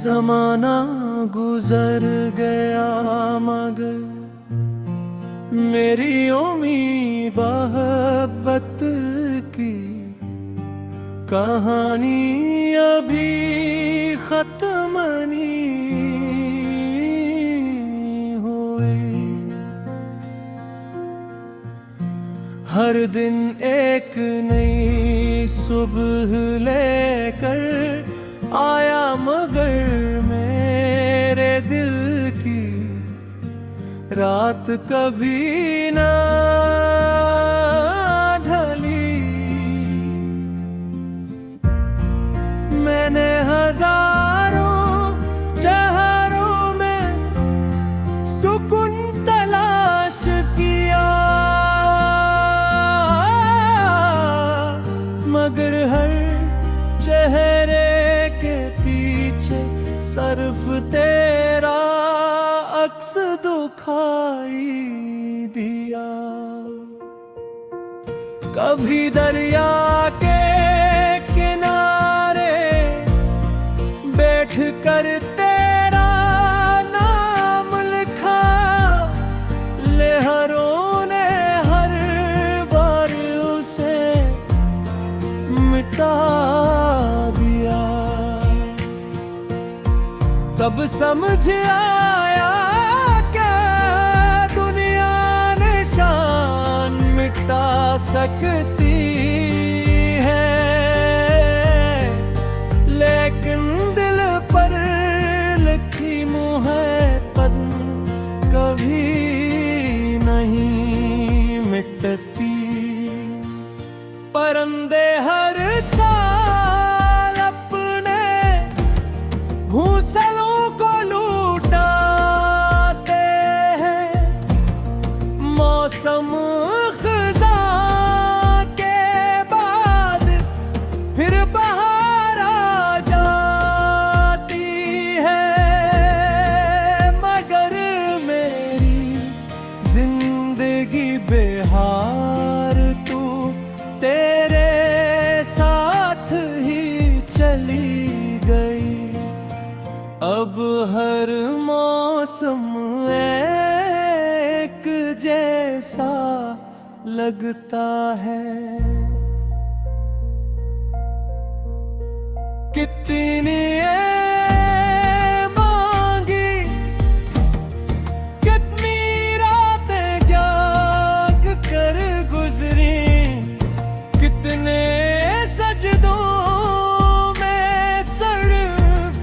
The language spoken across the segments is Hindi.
जमाना गुजर गया मगर मेरी उम्मीद मोहब्बत की कहानी अभी खत्म नहीं हुई। हर दिन एक नई सुबह लेकर आया मगर मेरे दिल की रात कभी ना ढली। मैंने हजारों चेहरों में सुकून तलाश किया मगर हर चेहरे के पीछे सिर्फ तेरा अक्स दिखाई दिया। कभी दरिया के किनारे बैठ कर तेरा नाम लिखा, लहरों ने हर बार उसे मिटा दिया। तब समझ आया कि दुनिया निशान मिटा सकती है लेकिन दिल पर लिखी मोहब्बत कभी नहीं मिटती। परिंदे हर साल अपने घोंसलों को लूटाते हैं, मौसम खज़ां के बाद फिर बहार आ जाती है मगर मेरी जिंदगी बेहार तू तेरे साथ ही चली गई। अब हर मौसम एक जैसा लगता है। कितनी मांगी कितनी रातें जाग कर गुजरी, कितने सजदों में सिर्फ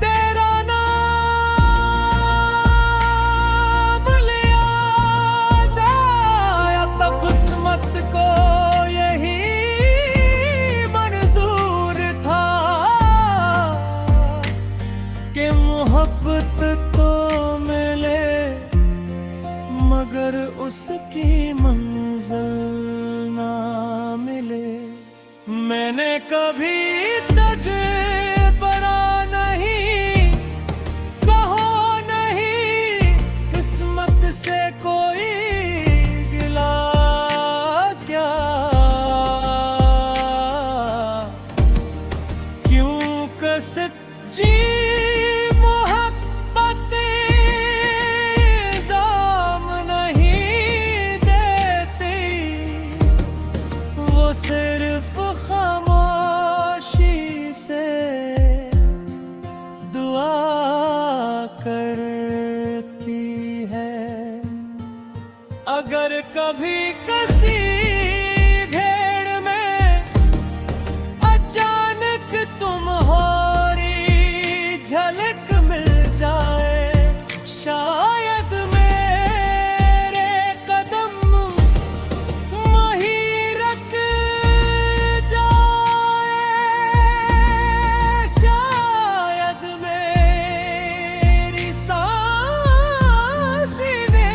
तेरा नाम लिया जाया। तब किस्मत को यही मंजूर था कि मोहब्बत तो मिले मगर उसकी मंजिल ना मिले। मैंने कभी तुझे बना नहीं कहो नहीं, किस्मत से कोई गिला क्या, क्यों सच्ची मोहब्बत इल्जाम नहीं देती, वो सिर्फ खामोशी से दुआ करती है। अगर कभी किसी भेड़ में अचानक तुम्हारी झलक मिल जाए, शायद मेरे कदम वहीं रख जाए, शायद मेरी सांस दे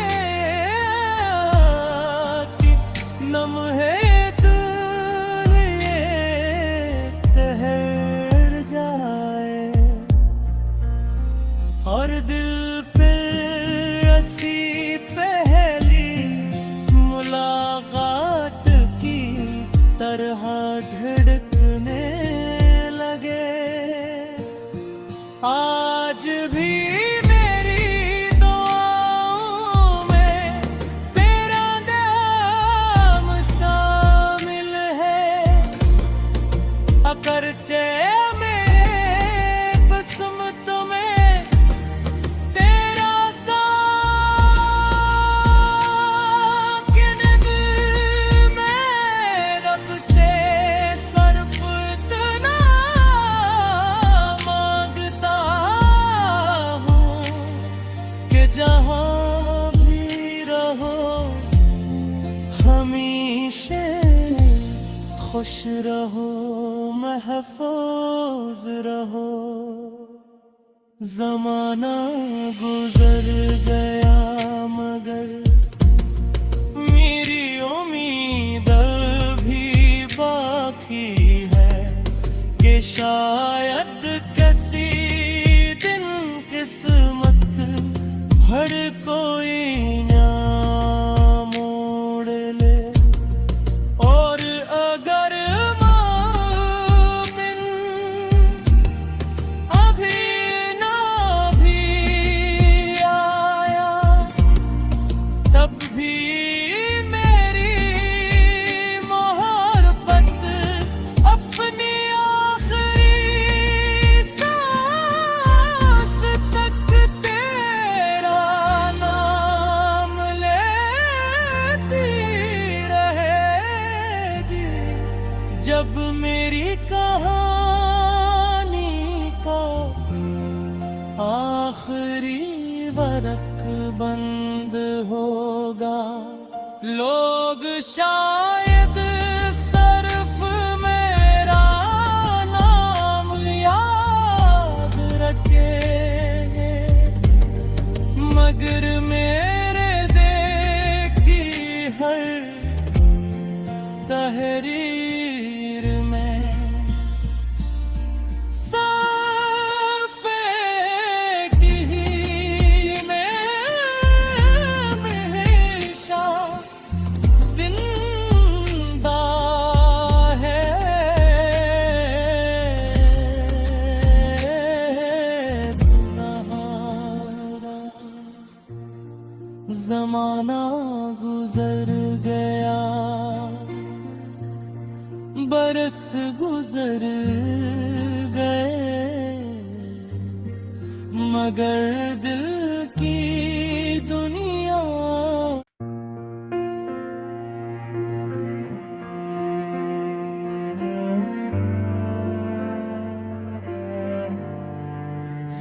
खुश रहो महफूज रहो। जमाना गुजर गया मगर मेरी उम्मीद भी बाकी है कि शायद किसी दिन किस्मत हर कोई ना मोड़ ले। और अगर मोमिन अभी ना भी आया तब भी मेरी मोहब्बत अपनी आखिरी सांस तक तेरा नाम लेती रहेगी। जब मेरी कहानी का आखिरी वरक बंद होगा, लोग शायद सिर्फ मेरा नाम याद रखेंगे, मगर मेरे देखी हर तहरीर में साफ़े की में हमेशा जिंदा है। जमाना गुजर गया, बरस गुजर गए, मगर दिल की दुनिया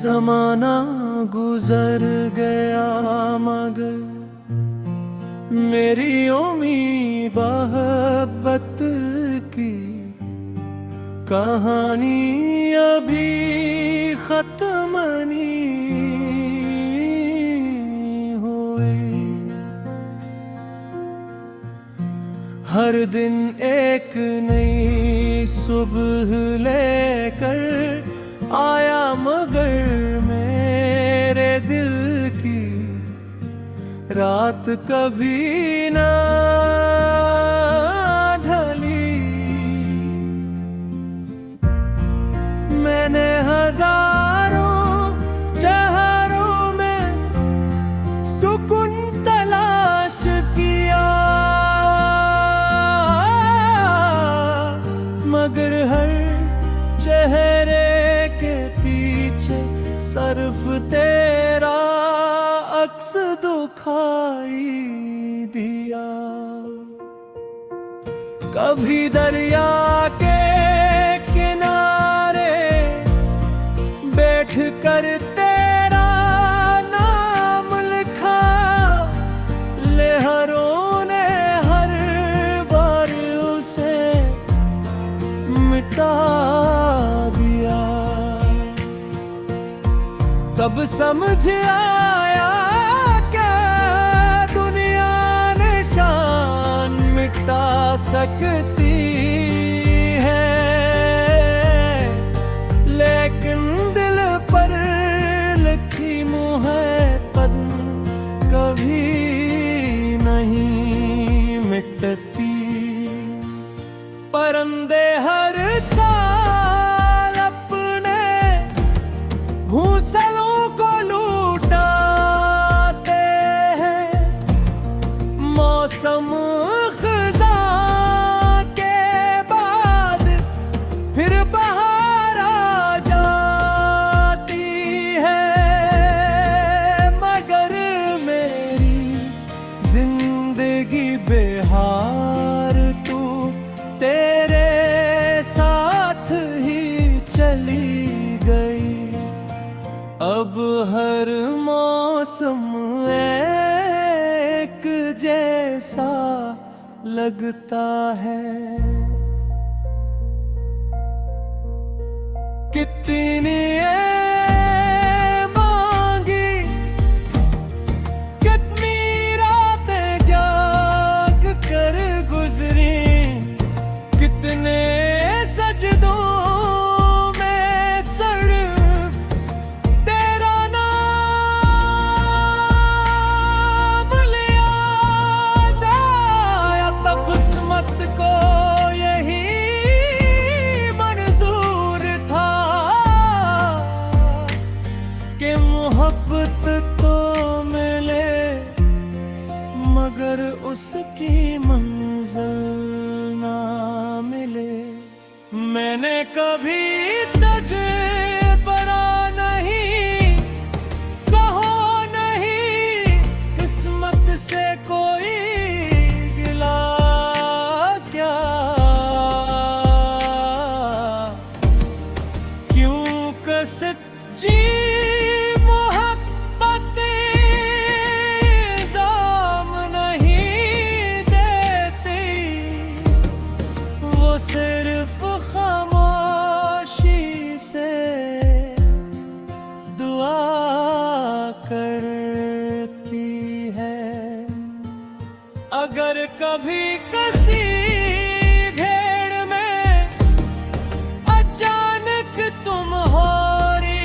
जमाना गुजर गया मगर मेरी उम्मीद मोहब्बत की कहानी अभी खत्म नहीं हुई। हर दिन एक नई सुबह लेकर आया मगर मेरे दिल की रात कभी ना ढली। मैंने हजारों चेहरों में सुकून तलाश किया, मगर हर चेहरे के पीछे सिर्फ तेरा अक्स दुखाई दिया। कभी दरिया के किनारे बैठ कर तेरा नाम लिखा, लहरों ने हर बार उसे मिटा दिया। तब समझ आया कि दुनिया निशान मिटा सकती है, लेकिन दिल पर लिखी मोहब्बत कभी नहीं मिटती। परिंदे हर साल अपने घोंसलों को लूटाते हैं, मौसम खज़ां के बाद फिर बहार आ जाती है, मगर मेरी जिंदगी बेहार तू तेरे साथ ही चली गई। अब हर मौसम एक जैसा लगता है। कितनी मांगी, कितनी रातें जाग कर गुजरी, कितने सजदों में सिर्फ तेरा नाम लिया जाया। तब किस्मत को यही मंजूर था कि मोहब्बत तो मिले मगर उसकी मंजिल ना मिले। मैंने कभी तुझे परा नहीं, कहो नहीं किस्मत से कोई गिला क्या, क्यों सच्ची मोहब्बतें इल्जाम नहीं देती, वो सिर्फ खामोशी से दुआ करती है। अगर कभी किसी भेड़ में अचानक तुम्हारी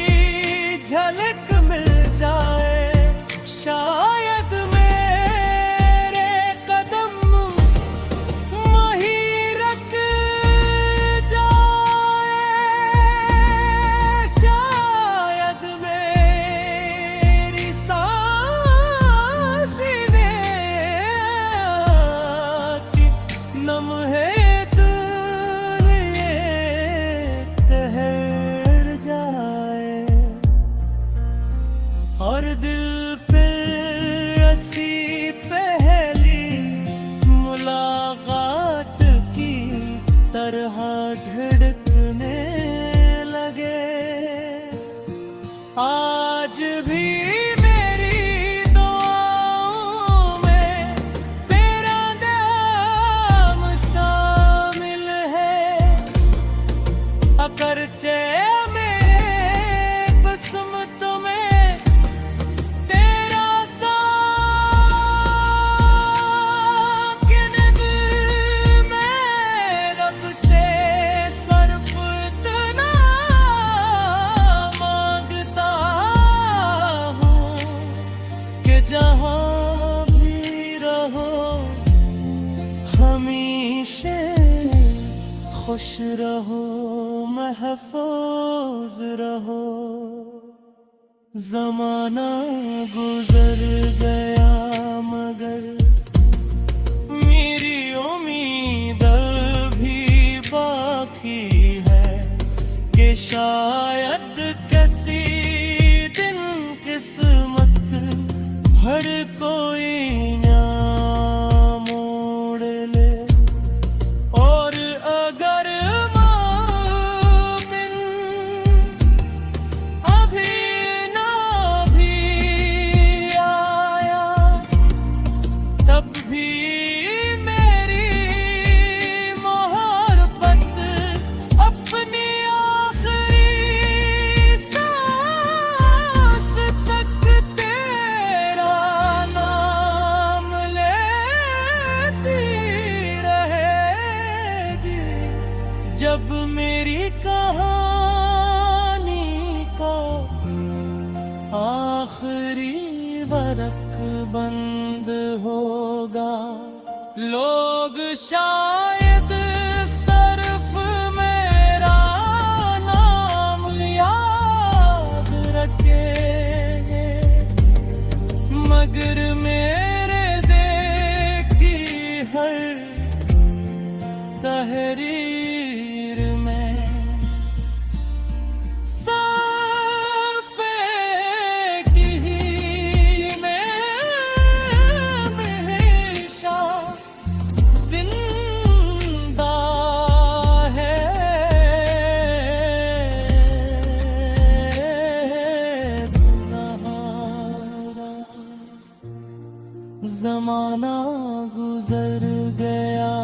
झलक मिल जाए, शायद मेरे कदम वहीं रख जाए, शायद मेरी सांस दे कि लम्हे ठहर जाए। और दिल पे ऐसी पहली मुलाकात की तरह धड़कने लगे। आज भी मेरी दुआओं में तेरा नाम शामिल है, अगरचे मेरे किस्मत में तेरा साकिन भी मैं रब से सर्फ इतना मांगता हूँ कि जहाँ भी रहो हमेशा खुश रहो, महफूज रहो। ज़माना गुजर गया मगर मेरी उम्मीद भी बाकी है कि शायद किसी दिन किस्मत हर कोई ना मोड़ ले। और अगर मोमिन अभी ना भी आया, तब भी मेरी मोहब्बत अपनी आखिरी सांस तक तेरा नाम लेती रहेगी। जब मेरी कहानी का आखिरी वरक बंद होगा, लोग शायद सिर्फ मेरा नाम याद रखेंगे, मगर मेरे देखी हर तहरीर में साफ़े की में हमेशा जिंदा है। ज़माना गुजर गया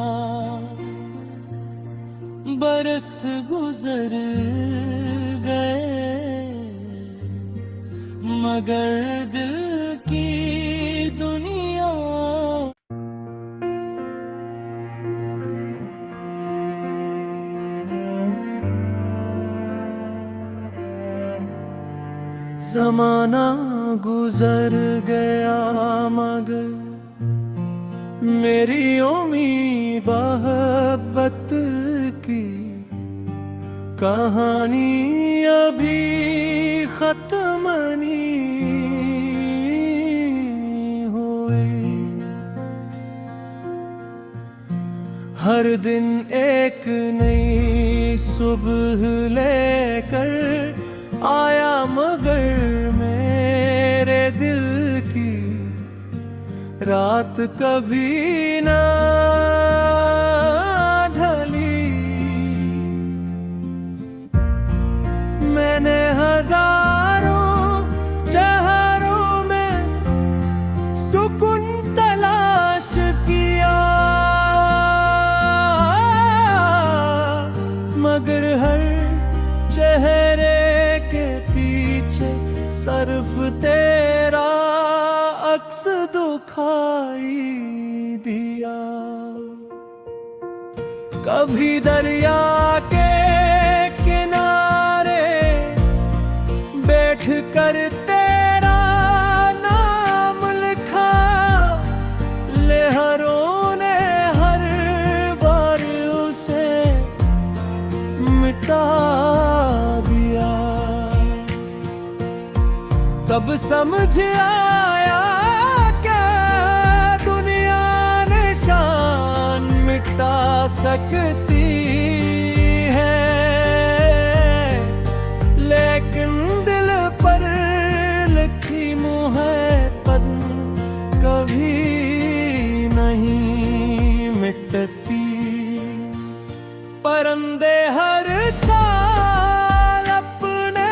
बरस गुजर गए मगर दिल की दुनिया। ज़माना गुजर गया मगर मेरी उम्मीद मोहब्बत की कहानी अभी खत्म नहीं हुई। हर दिन एक नई सुबह लेकर आया मगर मेरे दिल की रात कभी ना ढली। मैंने हजारों चेहरों में सुकून तलाश किया मगर हर चेहरे के पीछे सिर्फ तेरा अक्स दुखाई दिया। कभी दरिया के किनारे बैठ कर तेरा नाम लिखा, लहरों ने हर बार उसे मिटा दिया। तब समझ आया कि दुनिया निशान मिटा सकती है लेकिन दिल पर लिखी मोहब्बत कभी नहीं मिटती। परिंदे हर साल अपने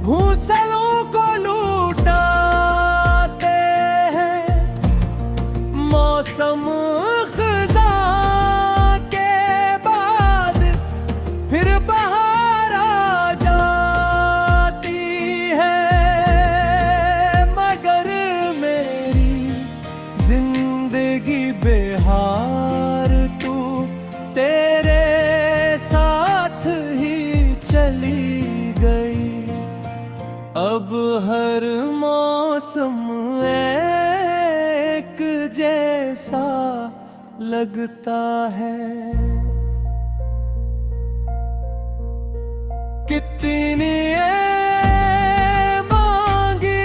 घोंसलों को लूटाते हैं, मौसम खज़ां के बाद फिर बहार आ जाती है मगर मेरी जिंदगी बेहार तू तेरे साथ ही चली गई। अब हर मौसम एक जैसा लगता है। कितनी मांगी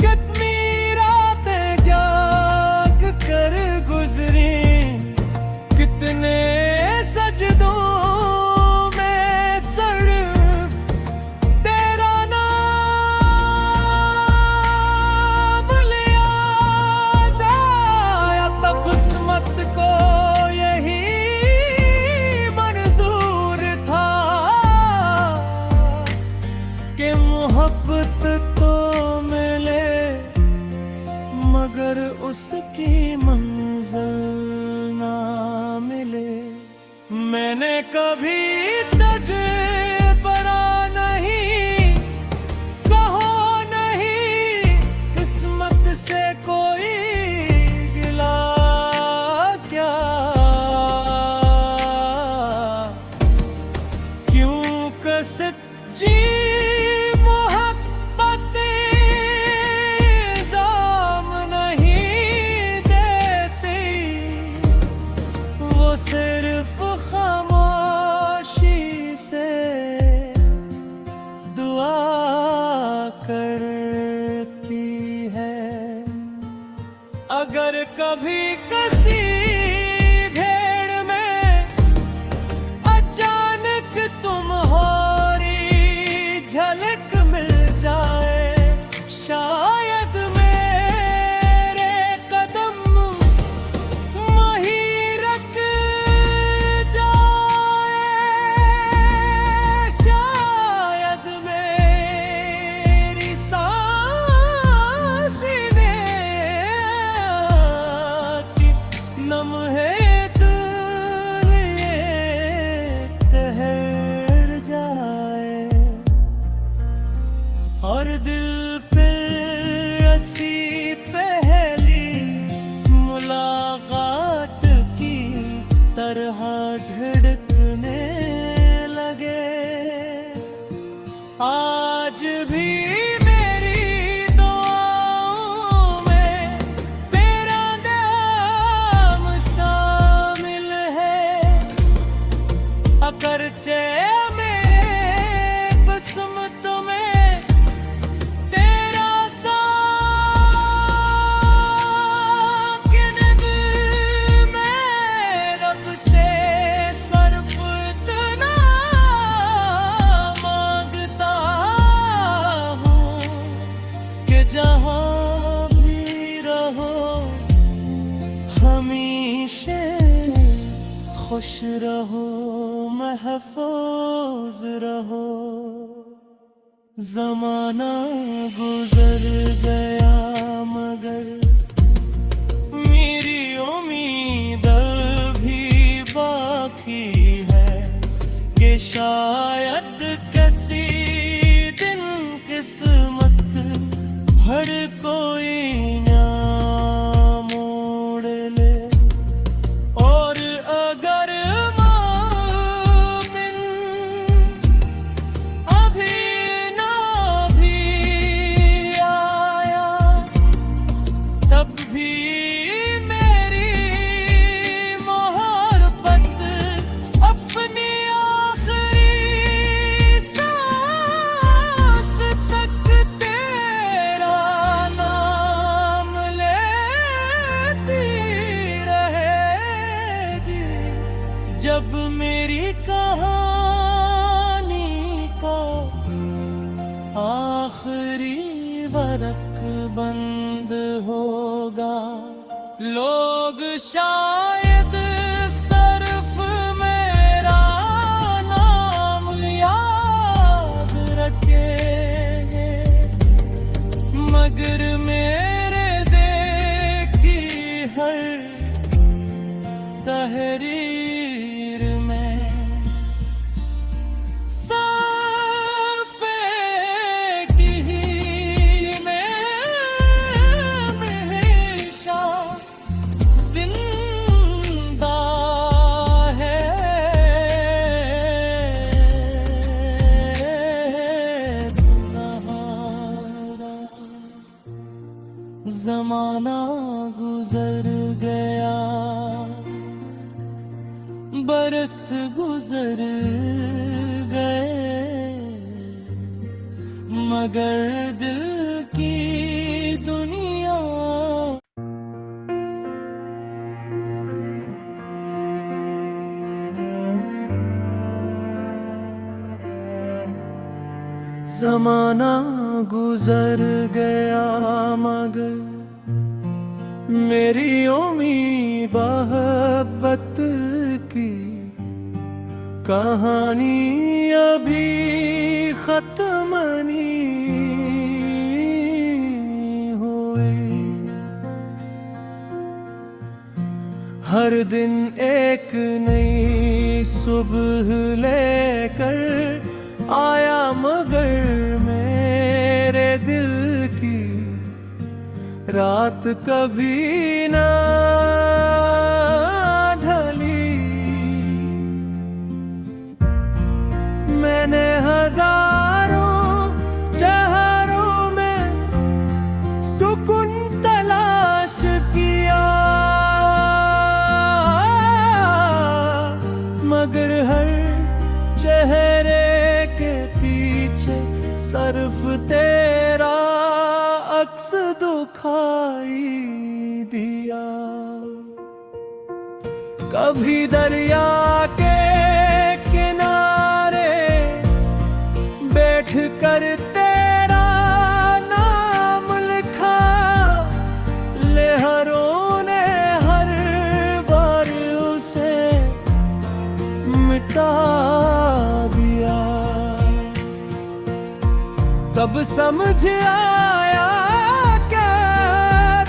कितनी रातें जाग कर गुजरी, कितने सजदों में सिर्फ तेरा नाम लिया जाया। तब किस्मत को यही मंजूर था कि मोहब्बत तो मिले मगर उसकी मंजिल ना मिले। मैंने कभी तुझे बना नहीं कहो नहीं, किस्मत से कोई गिला क्या, क्यों सच्ची मोहब्बत इल्ज़ाम नहीं देती, वो सिर्फ खामोशी से दुआ करती है। अगर कभी किसी भेड़ में अचानक तुम्हारी झलक मिल जाए, शायद मेरे कदम वहीं रख जाए, शायद मेरी सांस ने खुश रहो महफूज रहो। जमाना गुजर गया मगर मेरी उम्मीद भी बाकी है कि शायद किसी दिन किस्मत हर कोई ना मोड़ ले। और अगर मोमिन अभी ना भी आया तब भी मेरी मोहब्बत अपनी आखिरी सांस तक तेरा नाम लेती रहेगी। जब मेरी कहानी का आखिरी वरक बंद होगा, लोग शायद सिर्फ मेरा नाम याद रखेंगे, मगर मेरे देखी हर तहरीर में साफ़े की में हमेशा जिंदा है। जमाना गुजर गया, बरस गुजर गए, मगर दिल की दुनिया जमाना गुजर गया मगर मेरी उम्मीद मोहब्बत की कहानी अभी खत्म नहीं हुई। हर दिन एक नई सुबह लेकर आया मगर मेरे दिल की रात कभी ना ढली। मैंने हजारों चेहरों में सुकून तलाश किया, मगर हर चेहरे के पीछे सिर्फ तेरा अक्स दुखाई दिया। कभी दरिया के किनारे बैठ कर तेरा नाम लिखा, लहरों ने हर बार उसे मिटा दिया। तब समझ आया कि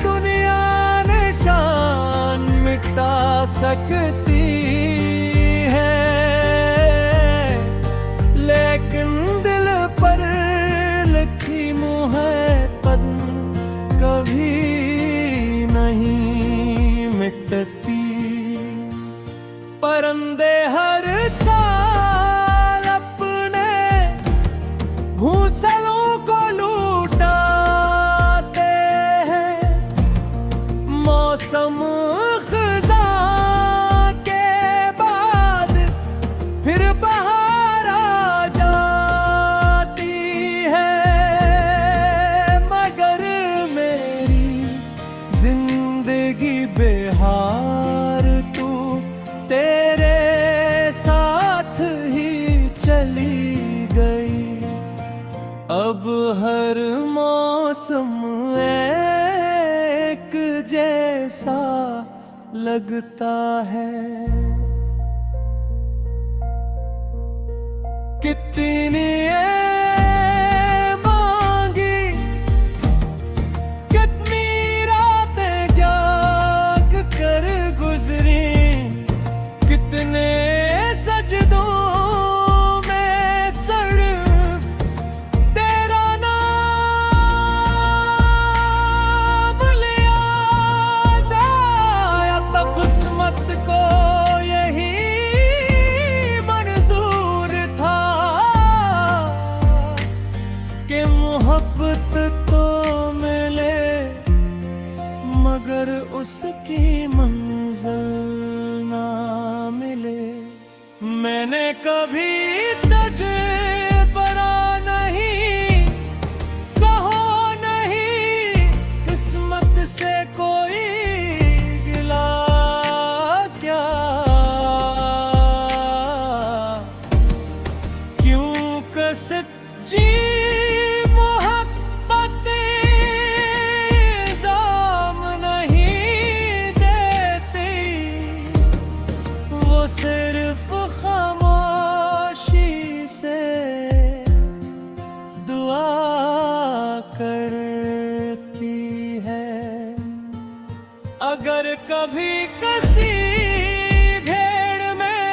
दुनिया निशान मिटा सकती है, लेकिन दिल पर लिखी मोहब्बत कभी नहीं मिटती। परिंदे हर साल अपने घोंसलों को लूटाते हैं, मौसम खज़ां के बाद फिर बहार आ जाती है, मगर मेरी जिंदगी बेहार तू तेरे साथ ही चली गई। अब हर मौसम एक जैसा लगता है। कितनी मांगी, कितनी रातें जाग कर गुजरी, कितने सजदों में सिर्फ तेरा नाम लिया जाए। तब किस्मत को यही मंजूर था कि मोहब्बत तो मिले मगर उसकी मंजिल ना मिले। मैंने कभी तुझे परा नहीं, कहो नहीं किस्मत से कोई गिला क्या, क्यों सच्ची मोहब्बतें इल्जाम नहीं देती, वो सिर्फ खामोशी से दुआ करती है। अगर कभी किसी भेड़ में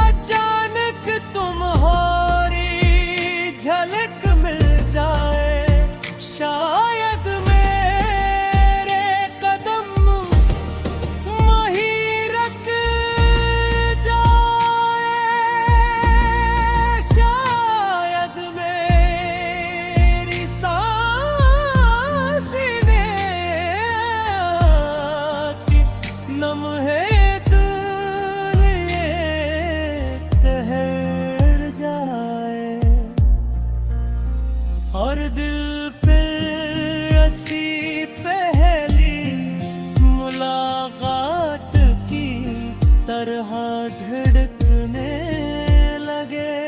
अचानक तुम्हारी झलक मिल जाए, शायद मेरे कदम वहीं रुक जाए, शायद मेरी सांस की लम्हे दूर ये ठहर जाए। और दिल पे ऐसी पहली मुलाकात की तरह धड़कने लगे।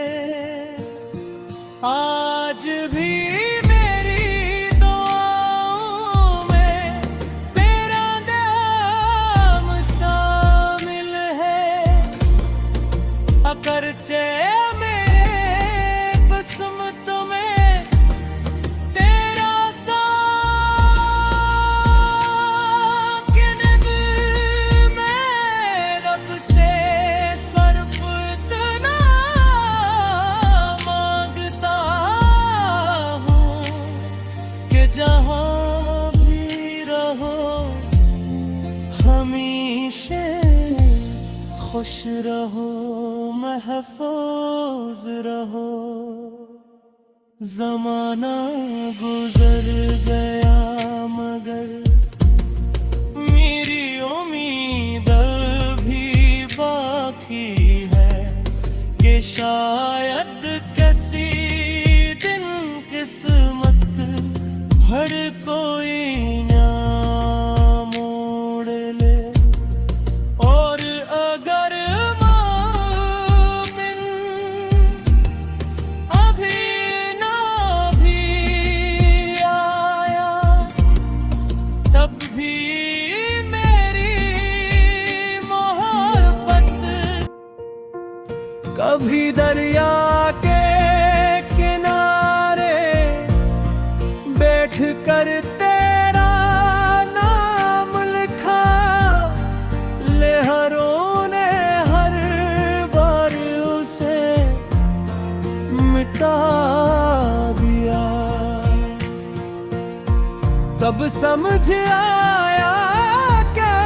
आज भी मेरी दुआओं में तेरा नाम शामिल है, अगरचे मेरे किस्मत में तेरा साकिन भी मैं रब से सिर्फ इतना मांगता हूँ कि जहाँ भी रहो हमेशा खुश रहो, महफूज रहो। ज़माना गुजर गया मगर मेरी उम्मीद भी बाकी है कि शायद किसी दिन किस्मत हर कोई ना मोड़ ले। और अगर मोमिन अभी ना भी आया, तब भी मेरी मोहब्बत कभी दरिया के किनारे बैठ कर तेरा नाम लिखा, लहरों ने हर बार उसे मिटा दिया। तब समझ आया क्या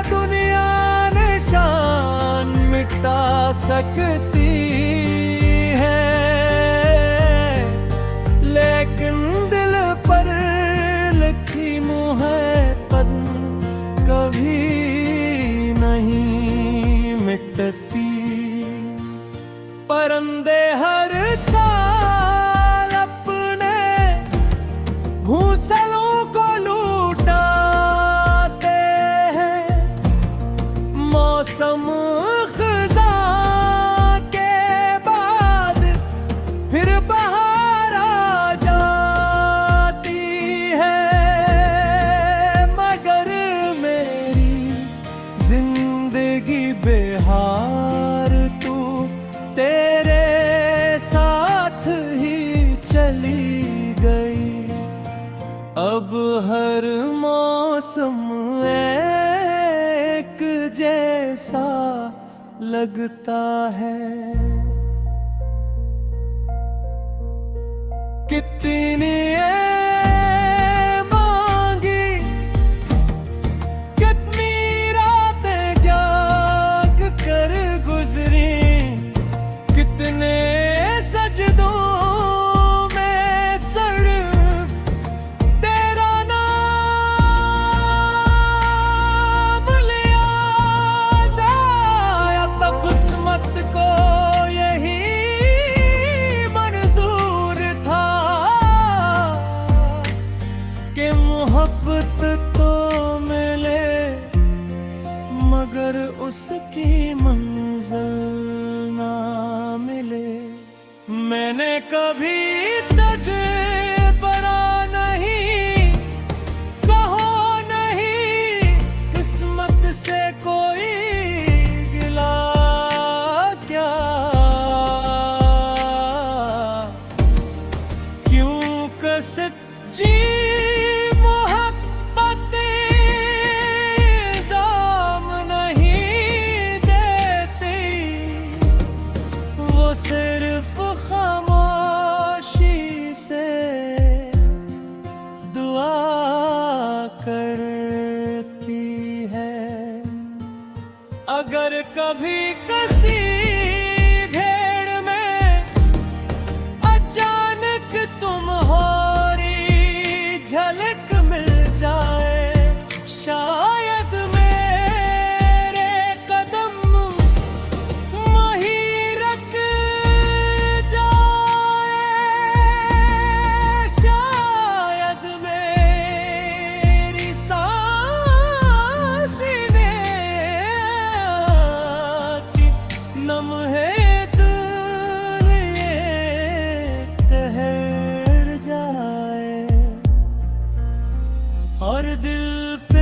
दुनिया निशान मिटा सकती है, लेकिन दिल पर लिखी मोहब्बत कभी नहीं मिटती। परिंदे हर साल अपने घोंसलों को लूटाते हैं, मौसम खज़ां के बाद फिर बहार आ जाती है, मगर मेरी जिंदगी बेहार तू तेरे मौसम एक जैसा लगता है। कितनी मांगी, कितनी रातें जाग कर गुजरी, कितने सजदों में सिर्फ तेरा नाम लिया जाया। तब किस्मत को यही मंजूर था कि मोहब्बत तो मिले मगर उसकी मंजिल ना मिले। मैंने कभी तुझे बरा नहीं कहो नहीं, किस्मत से कोई गिला क्या, क्यों सच्ची मोहब्बतें इल्जाम नहीं देती, वो सिर्फ खामोशी से दुआ करती है। अगर कभी किसी भेड़ में अचानक तुम्हारी झलक मिल जाए, शायद मेरे कदम वहीं रुक जाए, शायद मेरी सांसें की लम्हे ठहर जाए और दिल पे